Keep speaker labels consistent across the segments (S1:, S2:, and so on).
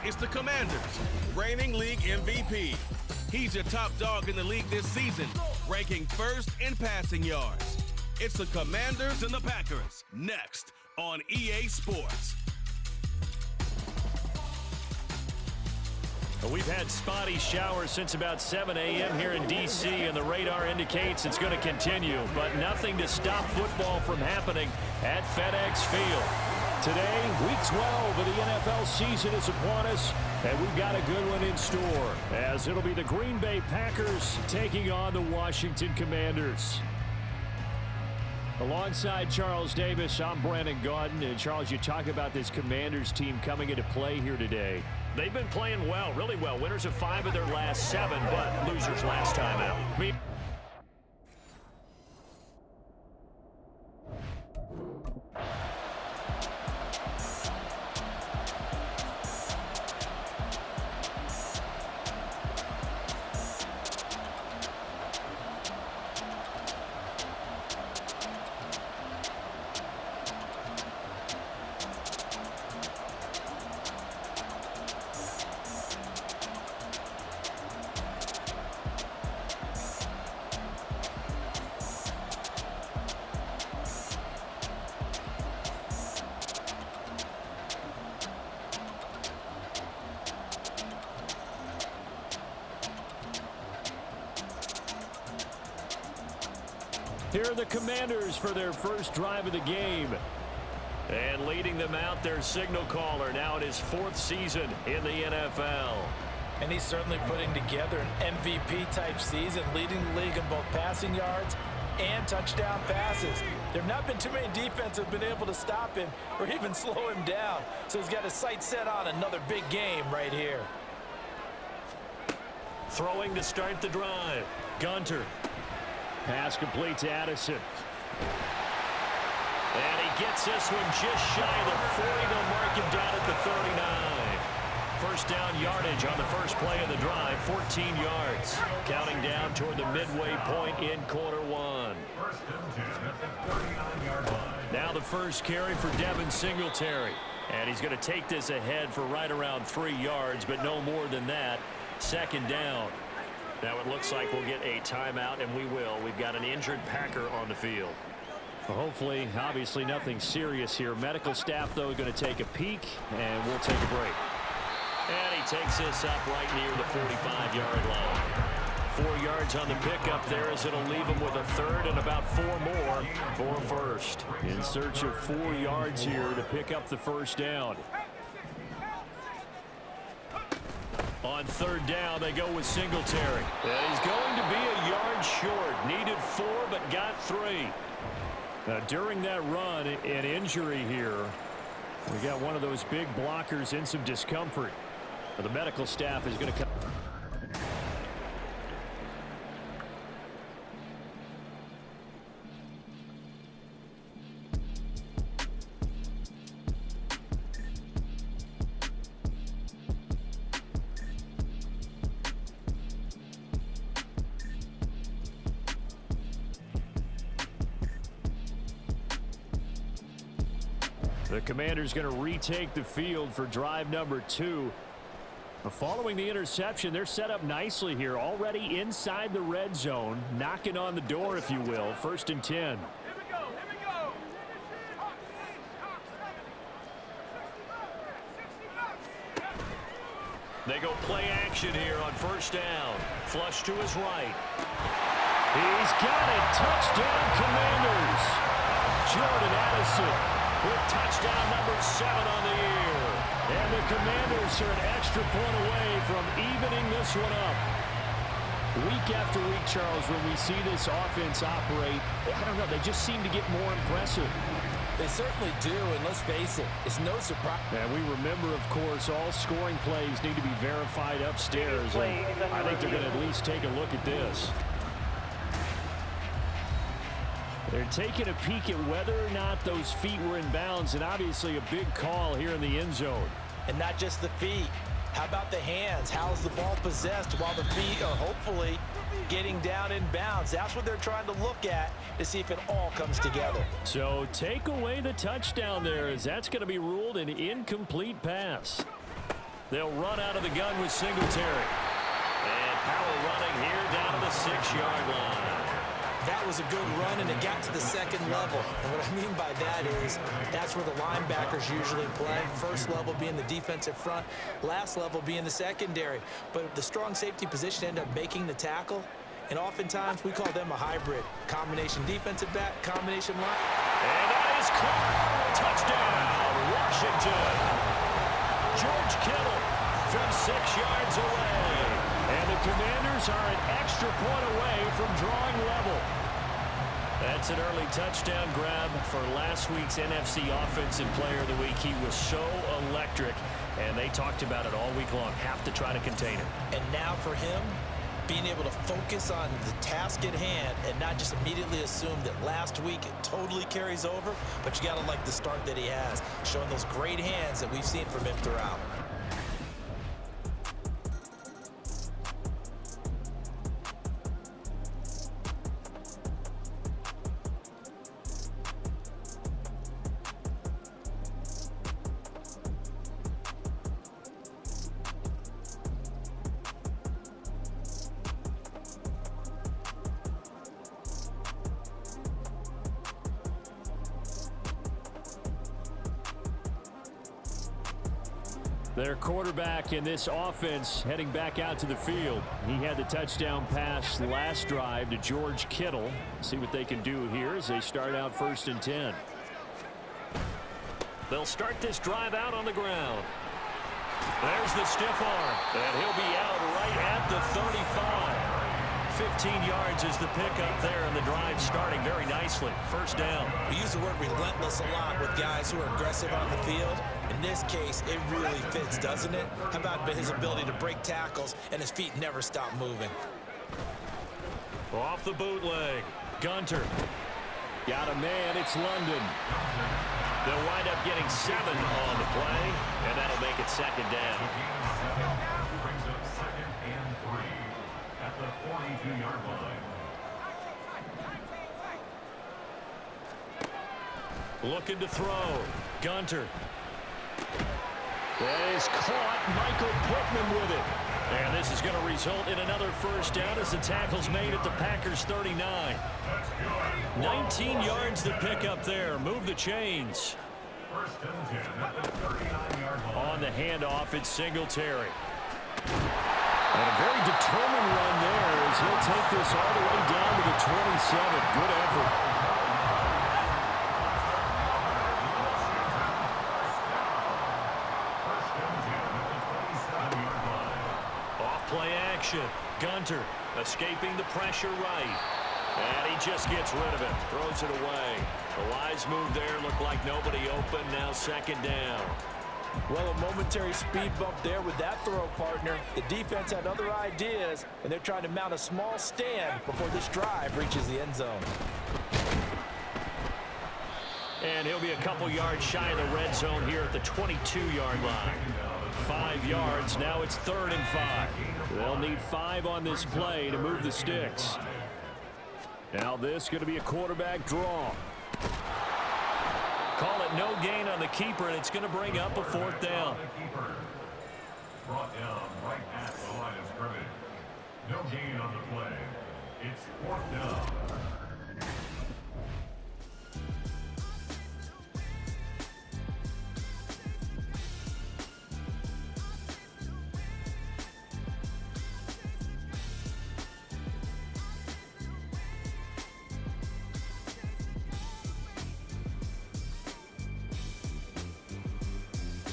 S1: it's the Commanders, reigning league MVP. He's your top dog in the league this season, ranking first in passing yards. It's the Commanders and the Packers, next on EA Sports.
S2: We've had spotty showers since about 7 a.m. here in D.C., and the radar indicates it's going to continue, but nothing to stop football from happening at FedEx Field. Today, Week 12 of the NFL season is upon us, and we've got a good one in store, as it'll be the Green Bay Packers taking on the Washington Commanders. Alongside Charles Davis, I'm Brandon Gaudin. And Charles, you talk about this Commanders team coming into play here today.
S3: They've been playing well, really well. Winners of 5 of their last 7, but losers last time out.
S2: Here are the Commanders for their first drive of the game.
S3: And leading them out, their signal caller, now in his 4th season in the NFL.
S4: And he's certainly putting together an MVP-type season, leading the league in both passing yards and touchdown passes. There have not been too many defenses that have been able to stop him or even slow him down. So he's got his sights set on another big game right here.
S3: Throwing to start the drive, Gunter.
S2: Pass complete to Addison.
S3: And he gets this one just shy of the 40. They'll mark him down at the 39. First down yardage on the first play of the drive, 14 yards. Counting down toward the midway point in quarter 1.
S2: Now the first carry for Devin Singletary.
S3: And he's going to take this ahead for right around 3 yards, but no more than that. Second down. Now it looks like we'll get a timeout, and we will. We've got an injured Packer on the field.
S2: Well, hopefully, obviously nothing serious here. Medical staff, though, going to take a peek, and we'll take a break.
S3: And he takes this up right near the 45-yard line. 4 yards on the pickup there, as it'll leave him with a third and about 4 more for first.
S2: In search of 4 yards here to pick up the first down. On third down, they go with Singletary.
S3: And he's going to be a yard short. Needed 4, but got 3.
S2: During that run, an injury here. We got one of those big blockers in some discomfort. The medical staff is going to come. The Commanders going to retake the field for drive number 2. Following the interception, they're set up nicely here, already inside the red zone, knocking on the door, if you will. 1st and 10.
S5: Here we go.
S3: They go play action here on first down. Flush to his right.
S2: He's got it. Touchdown, Commanders. Jordan Addison with touchdown number 7 on the year. And the Commanders are an extra point away from evening this one up. Week after week, Charles, when we see this offense operate, I don't know, they just seem to get more impressive.
S4: They certainly do, and let's face it, it's no surprise.
S2: And we remember, of course, all scoring plays need to be verified upstairs. And I think they're going to at least take a look at this. They're taking a peek at whether or not those feet were in bounds, and obviously a big call here in the end zone.
S4: And not just the feet. How about the hands? How's the ball possessed while the feet are hopefully getting down in bounds? That's what they're trying to look at to see if it all comes together.
S2: So take away the touchdown there, as that's going to be ruled an incomplete pass. They'll run out of the gun with Singletary. And power running here down to the 6-yard line.
S4: That was a good run, and it got to the second level. And what I mean by that is that's where the linebackers usually play. First level being the defensive front, last level being the secondary. But the strong safety position ended up making the tackle, and oftentimes we call them a hybrid. Combination defensive back, combination line.
S2: And that is caught. Touchdown, Washington. George Kittle from 6 yards away. And the Commanders are an extra point away from drawing level. That's an early touchdown grab for last week's NFC Offensive Player of the Week. He was so electric, and they talked about it all week long. Have to try to contain him.
S4: And now for him, being able to focus on the task at hand and not just immediately assume that last week it totally carries over, but you got to like the start that he has, showing those great hands that we've seen from him throughout.
S2: Their quarterback in this offense heading back out to the field. He had the touchdown pass last drive to George Kittle. See what they can do here as they start out 1st and 10. They'll start this drive out on the ground. There's the stiff arm, and he'll be out right at the 35. 15 yards is the pickup there, and the drive starting very nicely. 1st down.
S4: We use the word relentless a lot with guys who are aggressive on the field. In this case, it really fits, doesn't it? How about his ability to break tackles and his feet never stop moving?
S2: Off the bootleg. Gunter. Got a man. It's London. They'll wind up getting 7 on the play, and that'll make it 2nd down.
S3: Brings up 2nd and 3 at the 42-yard line.
S2: Looking to throw. Gunter. That is caught. Michael Pittman with it. And this is going to result in another 1st down as the tackle's made at the Packers' 39. 19 yards to pick up there. Move the chains.
S3: 1st and 10 at the 39-yard line.
S2: On the handoff, it's Singletary. And a very determined run there as he'll take this all the way down to the 27. Good effort. Play action. Gunter escaping the pressure right. And he just gets rid of it. Throws it away. The Lions move there. Looked like nobody open. Now 2nd down.
S4: Well, a momentary speed bump there with that throw, partner. The defense had other ideas, and they're trying to mount a small stand before this drive reaches the end zone.
S2: And he'll be a couple yards shy of the red zone here at the 22-yard line. 5 yards. Now it's 3rd and 5. They'll need 5 on this play to move the sticks. Now this is going to be a quarterback draw. Call it no gain on the keeper, and it's going to bring up a 4th down.
S3: Brought down right at the line of scrimmage. No gain on the play. It's 4th down.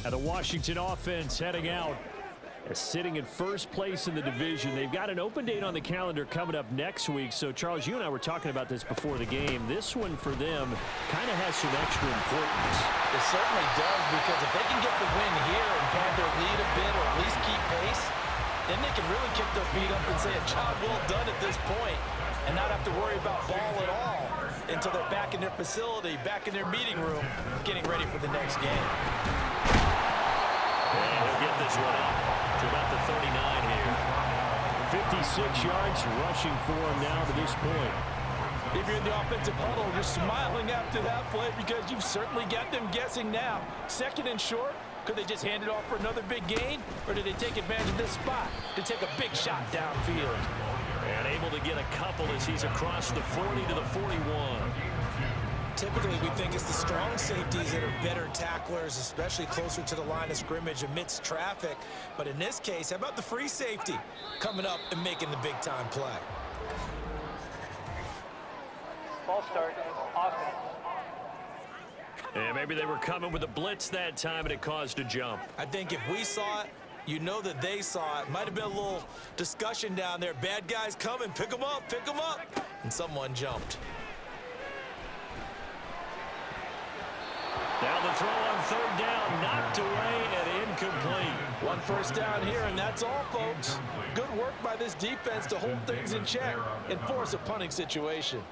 S2: The Washington offense heading out, sitting in 1st place in the division. They've got an open date on the calendar coming up next week. So, Charles, you and I were talking about this before the game. This one for them kind of has some extra importance.
S4: It certainly does, because if they can get the win here and pad their lead a bit or at least keep pace, then they can really kick their feet up and say a job well done at this point and not have to worry about ball at all until they're back in their facility, back in their meeting room, getting ready for the next game.
S2: And he'll get this one up to about the 39 here. 56 yards rushing for him now to this point.
S4: If you're in the offensive huddle, you're smiling after that play because you've certainly got them guessing now. 2nd and short, Could they just hand it off for another big gain? Or did they take advantage of this spot to take a big shot downfield?
S3: And able to get a couple as he's across the 40 to the 41.
S4: Typically, we think it's the strong safeties that are better tacklers, especially closer to the line of scrimmage amidst traffic. But in this case, how about the free safety coming up and making the big-time play?
S5: Ball start, offense.
S3: And maybe they were coming with a blitz that time, and it caused a jump.
S4: I think if we saw it, you know that they saw it. Might have been a little discussion down there. Bad guys coming, pick them up, pick them up. And someone jumped.
S3: Now the throw on third down, knocked away and incomplete.
S4: One first down here, and that's all, folks. Good work by this defense to hold things in check and force a punting situation.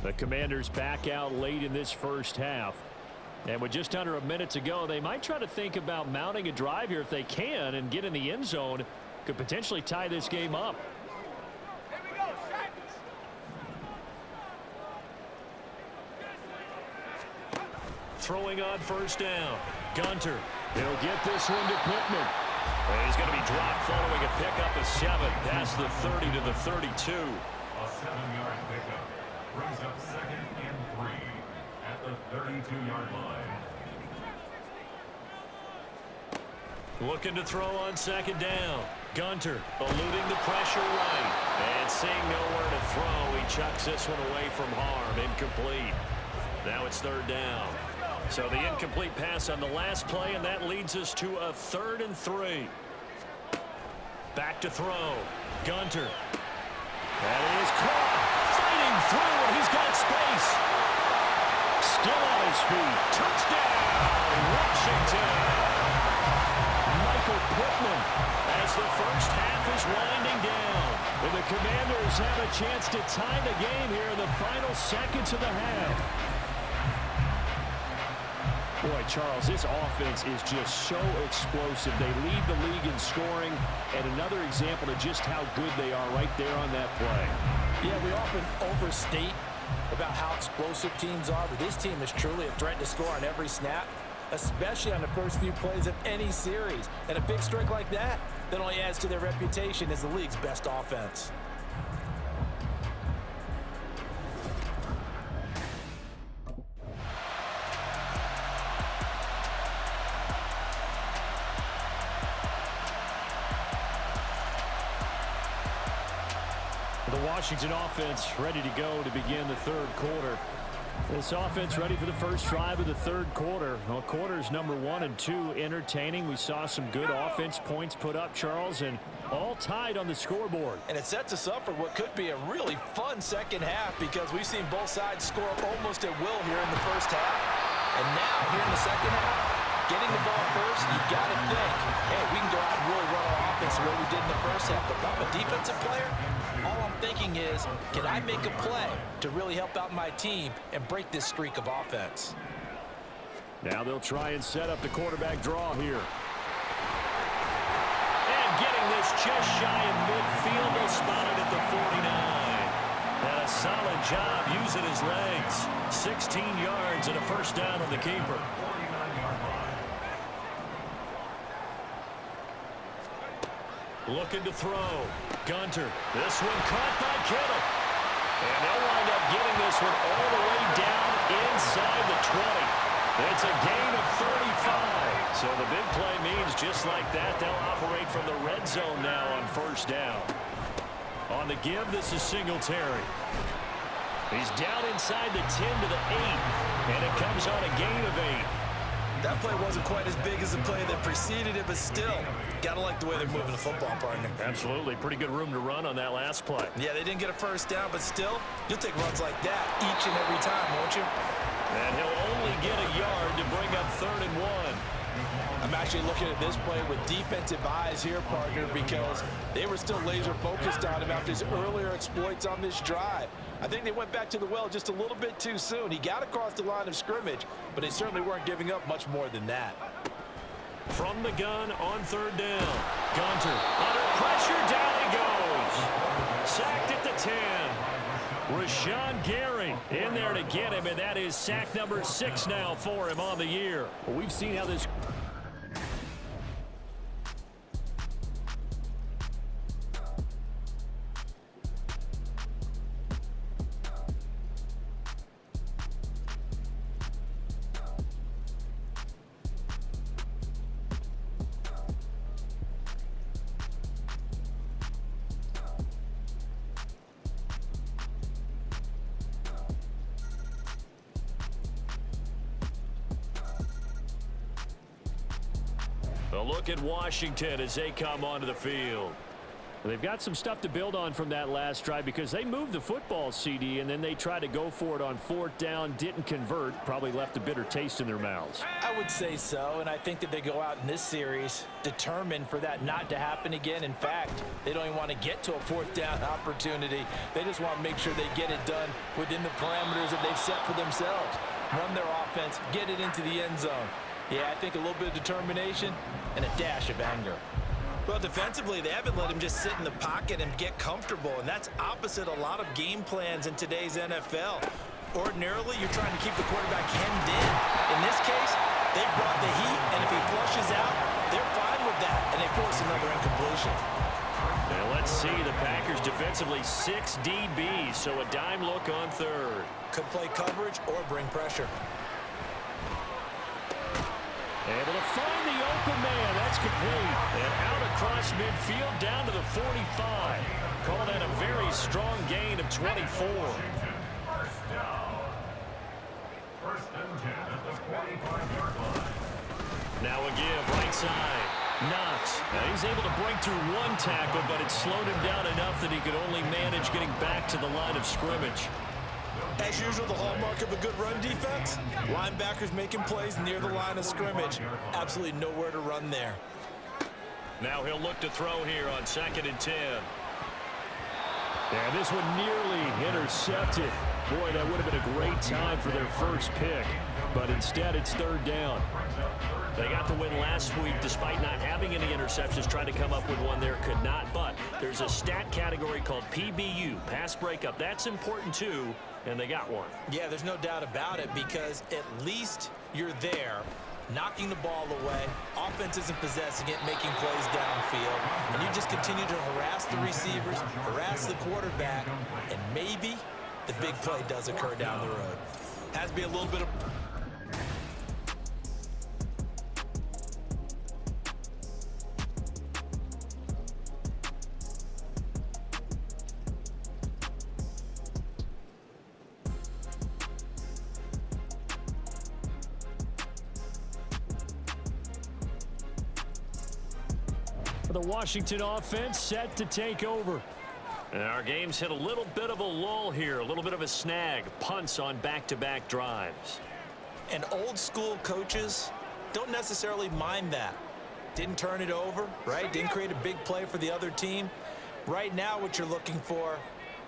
S2: The Commanders back out late in this first half. And with just under a minute to go, they might try to think about mounting a drive here if they can and get in the end zone. Could potentially tie this game up.
S3: Throwing on first down. Gunter.
S2: He'll get this one to Pittman.
S3: And he's going to be dropped following a pickup of 7 past the 30 to the 32.
S6: A 7-yard pickup brings up 2nd and 3 at the 32-yard line.
S3: Looking to throw on second down. Gunter eluding the pressure right. And seeing nowhere to throw, he chucks this one away from harm. Incomplete. Now it's third down. So the incomplete pass on the last play, and that leads us to a 3rd and 3. Back to throw. Gunter.
S2: That is caught. Fighting through, and he's got space. Still on his feet.
S3: Touchdown, Washington.
S2: Michael Pittman.
S3: As the first half is winding down.
S2: And the Commanders have a chance to tie the game here in the final seconds of the half. Boy, Charles, this offense is just so explosive. They lead the league in scoring, and another example of just how good they are right there on that play.
S4: Yeah, we often overstate about how explosive teams are, but this team is truly a threat to score on every snap, especially on the first few plays of any series. And a big streak like that only adds to their reputation as the league's best offense.
S2: The Washington offense ready to go to begin the third quarter. This offense ready for the first drive of the third quarter. Well, quarters number 1 and 2 entertaining. We saw some good offense points put up, Charles, and all tied on the scoreboard.
S4: And it sets us up for what could be a really fun second half because we've seen both sides score almost at will here in the first half. And now, here in the second half, getting the ball first, you got to think, hey, we can go out and really run our offense the way we did in the first half. But if I'm a defensive player, all I'm thinking is, can I make a play to really help out my team and break this streak of offense?
S2: Now they'll try and set up the quarterback draw here.
S3: And getting this just shy of midfield, they'll spot it at the 49. And a solid job using his legs. 16 yards and a first down on the keeper. Looking to throw. Gunter. This one caught by Kittle. And they'll wind up getting this one all the way down inside the 20. It's a gain of 35. So the big play means just like that, they'll operate from the red zone now on first down. On the give, this is Singletary. He's down inside the 10 to the 8. And it comes on a gain of 8.
S4: That play wasn't quite as big as the play that preceded it, but still, got to like the way they're moving the football, partner.
S2: Absolutely. Pretty good room to run on that last play.
S4: Yeah, they didn't get a first down, but still, you'll take runs like that each and every time, won't you?
S2: And he'll only get a yard to bring up 3rd and 1.
S4: I'm actually looking at this play with defensive eyes here, partner, because they were still laser focused on him after his earlier exploits on this drive. I think they went back to the well just a little bit too soon. He got across the line of scrimmage, but they certainly weren't giving up much more than that.
S2: From the gun on 3rd down. Gunter under pressure, down he goes. Sacked at the 10. Rashawn Gary in there to get him, and that is sack number 6 now for him on the year. Well, we've seen how this... A look at Washington as they come onto the field. They've got some stuff to build on from that last drive because they moved the football, CD, and then they tried to go for it on 4th down, didn't convert, probably left a bitter taste in their mouths.
S4: I would say so, and I think that they go out in this series determined for that not to happen again. In fact, they don't even want to get to a 4th down opportunity. They just want to make sure they get it done within the parameters that they've set for themselves. Run their offense, get it into the end zone. Yeah, I think a little bit of determination and a dash of anger.
S7: Well, defensively, they haven't let him just sit in the pocket and get comfortable, and that's opposite a lot of game plans in today's NFL. Ordinarily, you're trying to keep the quarterback hemmed in. In this case, they brought the heat, and if he flushes out, they're fine with that, and they force another incompletion.
S2: Now let's see the Packers defensively 6 DBs, so a dime look on 3rd.
S7: Could play coverage or bring pressure.
S2: Able to find the open man. That's complete. And out across midfield down to the 45. Call that a very strong gain of 24.
S6: First down. 1st and 10 at the 45-yard line.
S2: Now a give right side. Knox. Now he's able to break through 1 tackle, but it slowed him down enough that he could only manage getting back to the line of scrimmage.
S7: As usual, the hallmark of a good run defense, linebackers making plays near the line of scrimmage. Absolutely nowhere to run there.
S2: Now he'll look to throw here on 2nd and 10. Yeah, this one nearly intercepted. Boy, that would have been a great time for their first pick, but instead it's 3rd down. They got the win last week despite not having any interceptions. Tried to come up with one there, could not. But there's a stat category called PBU, pass breakup. That's important too, and they got one.
S7: Yeah, there's no doubt about it because at least you're there, knocking the ball away. Offense isn't possessing it, making plays downfield. And you just continue to harass the receivers, harass the quarterback, and maybe the big play does occur down the road. Has to be a little bit of...
S2: The Washington offense set to take over. And our game's hit a little bit of a lull here, a little bit of a snag. Punts on back-to-back drives.
S7: And old school coaches don't necessarily mind that. Didn't turn it over, right? Didn't create a big play for the other team. Right now what you're looking for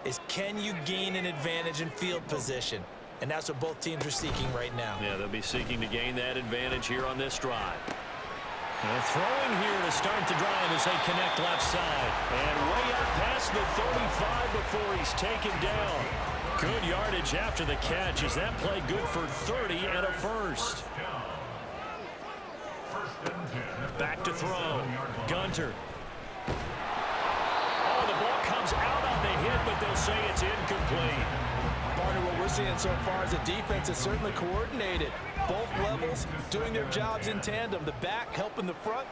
S7: is can you gain an advantage in field position? And that's what both teams are seeking right now.
S2: Yeah, they'll be seeking to gain that advantage here on this drive. And throwing here to start the drive as they connect left side. And way up past the 35 before he's taken down. Good yardage after the catch. Is that play good for 30 and a first? Back to throw. Gunter. Oh, the ball comes out on the hit, but they'll say it's incomplete.
S4: Partner, what we're seeing so far is a defense that's certainly coordinated. Both levels doing their jobs in tandem. The back helping the front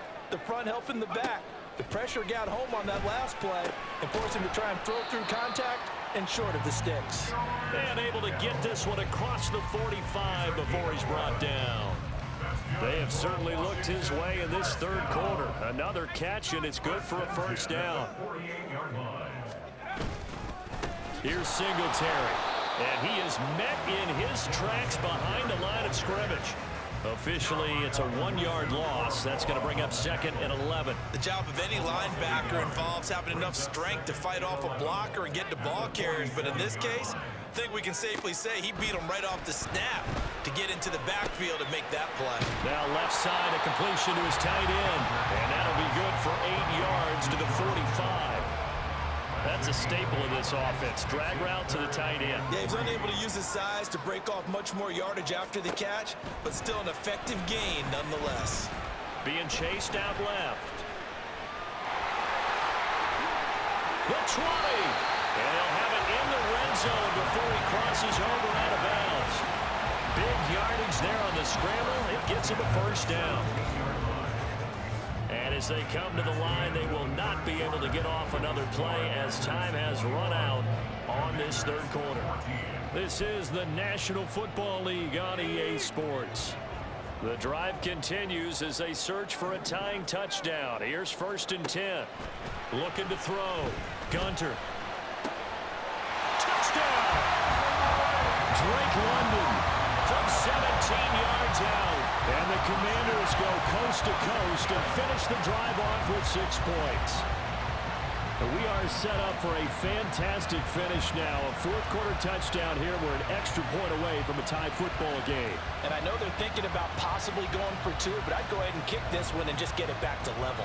S4: helping the back. The pressure got home on that last play and forced him to try and throw through contact and short of the sticks.
S2: And able to get this one across the 45 before he's brought down. They have certainly looked his way in this third quarter. Another catch, and it's good for a first down. Here's Singletary, and he is met in his tracks behind the line of scrimmage. Officially, it's a 1-yard loss. That's going to bring up 2nd and 11.
S7: The job of any linebacker involves having enough strength to fight off a blocker and get to ball carriers. But in this case, I think we can safely say he beat him right off the snap to get into the backfield and make that play.
S2: Now left side, a completion to his tight end. And that'll be good for 8 yards to the 45. That's a staple of this offense. Drag route to the tight end.
S7: Yeah, he's unable to use his size to break off much more yardage after the catch, but still an effective gain nonetheless.
S2: Being chased out left. The 20. And they'll have it in the red zone before he crosses over out of bounds. Big yardage there on the scramble. It gets him a first down. And as they come to the line, they will not be able to get off another play as time has run out on this third quarter. This is the National Football League on EA Sports. The drive continues as they search for a tying touchdown. Here's 1st and 10. Looking to throw. Gunter. Touchdown! Drake London from 17 yards out. And the Commanders go coast to coast and finish the drive off with 6 points. We are set up for a fantastic finish now. A fourth-quarter touchdown here. We're an extra point away from a tie football game.
S4: And I know they're thinking about possibly going for 2, but I'd go ahead and kick this one and just get it back to level.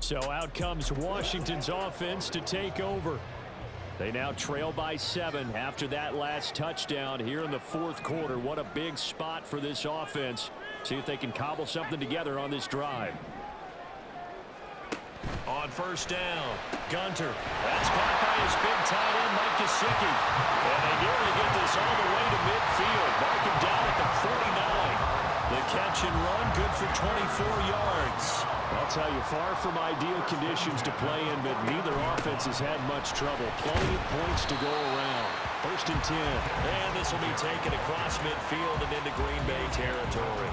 S2: So out comes Washington's offense to take over. They now trail by 7 after that last touchdown here in the fourth quarter. What a big spot for this offense. See if they can cobble something together on this drive. On first down, Gunter. That's caught by his big tight end, Mike Gesicki. And they nearly get this all the way to midfield. Mark him down at the 49. The catch and run, good for 24 yards. I'll tell you, far from ideal conditions to play in, but neither offense has had much trouble. Plenty of points to go around. 1st and 10.
S3: And this will be taken across midfield and into Green Bay territory.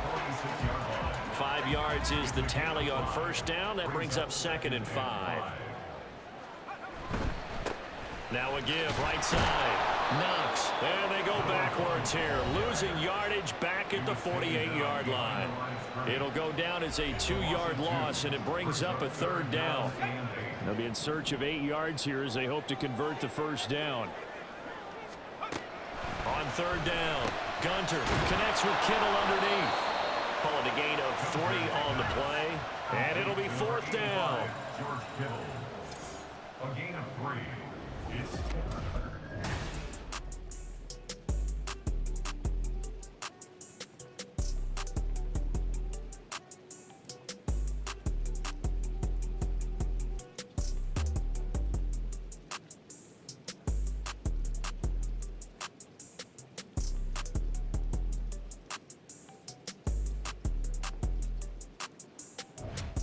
S2: 5 yards is the tally on first down. That brings up 2nd and 5. Now a give, right side. Knox. And they go backwards here. Losing yardage back at the 48-yard line. It'll go down as a 2-yard loss, and it brings up a 3rd down. They'll be in search of 8 yards here as they hope to convert the first down. On 3rd down, Gunter connects with Kittle underneath. Calling a gain of 3 on the play, and it'll be 4th down.
S6: George Kittle. A gain of 3. It's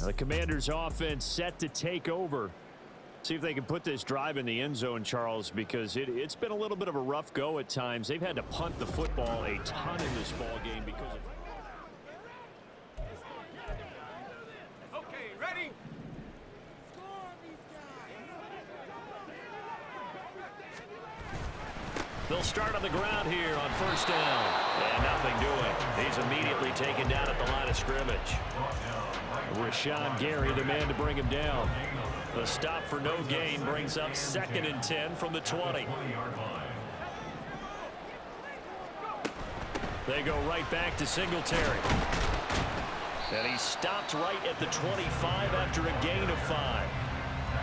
S2: the Commanders' offense set to take over. See if they can put this drive in the end zone, Charles, because it's been a little bit of a rough go at times. They've had to punt the football a ton in this ball game because of...
S1: Okay, ready?
S2: They'll start on the ground here on first down. And nothing doing. He's immediately taken down at the line of scrimmage. Rashawn Gary, the man to bring him down. The stop for no gain brings up 2nd and 10 from the 20. They go right back to Singletary. And he stopped right at the 25 after a gain of 5.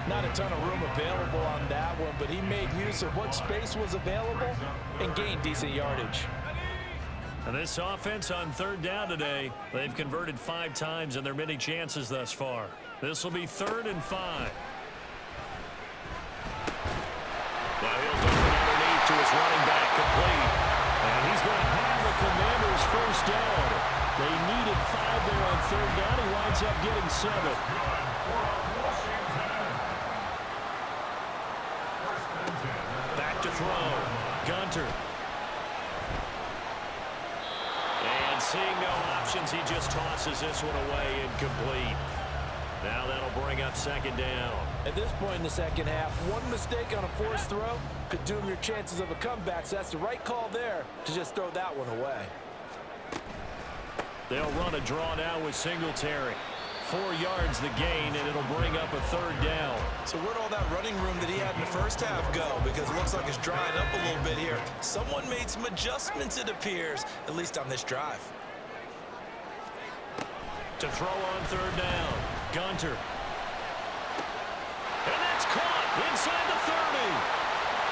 S4: Not a ton of room available on that one, but he made use of what space was available and gained decent yardage.
S2: And this offense on 3rd down today, they've converted 5 times in their many chances thus far. This will be 3rd and 5. Now he'll dump it underneath to his running back, complete. And he's going to have the Commanders' first down. They needed 5 there on 3rd down. He winds up getting 7. Back to throw. Gunter. And seeing no options, he just tosses this one away, incomplete. Now that'll bring up 2nd down.
S4: At this point in the second half, one mistake on a forced throw could doom your chances of a comeback, so that's the right call there to just throw that one away.
S2: They'll run a draw now with Singletary. 4 yards the gain, and it'll bring up a 3rd down.
S7: So where'd all that running room that he had in the first half go? Because it looks like it's drying up a little bit here. Someone made some adjustments, it appears, at least on this drive.
S2: To throw on 3rd down, Gunter. And that's caught inside the 30.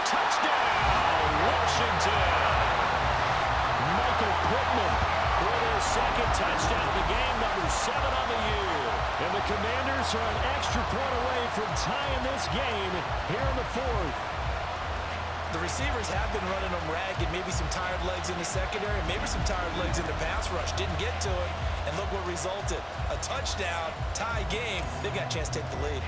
S2: Touchdown, Washington. Michael Pittman with his 2nd touchdown of the game, number 7 on the year. And the Commanders are an extra point away from tying this game here in the 4th.
S7: The receivers have been running them ragged. Maybe some tired legs in the secondary, maybe some tired legs in the pass rush. Didn't get to it, and look what resulted. A touchdown, tie game. They've got a chance to take the lead.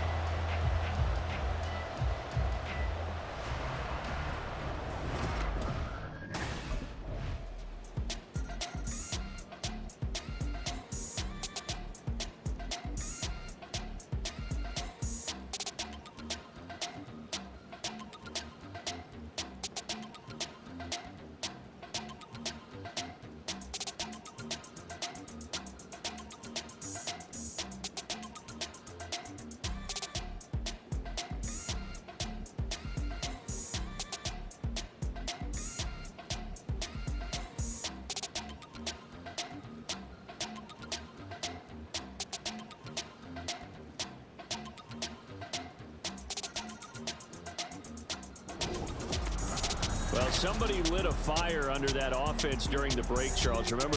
S2: Well, somebody lit a fire under that offense during the break, Charles. Remember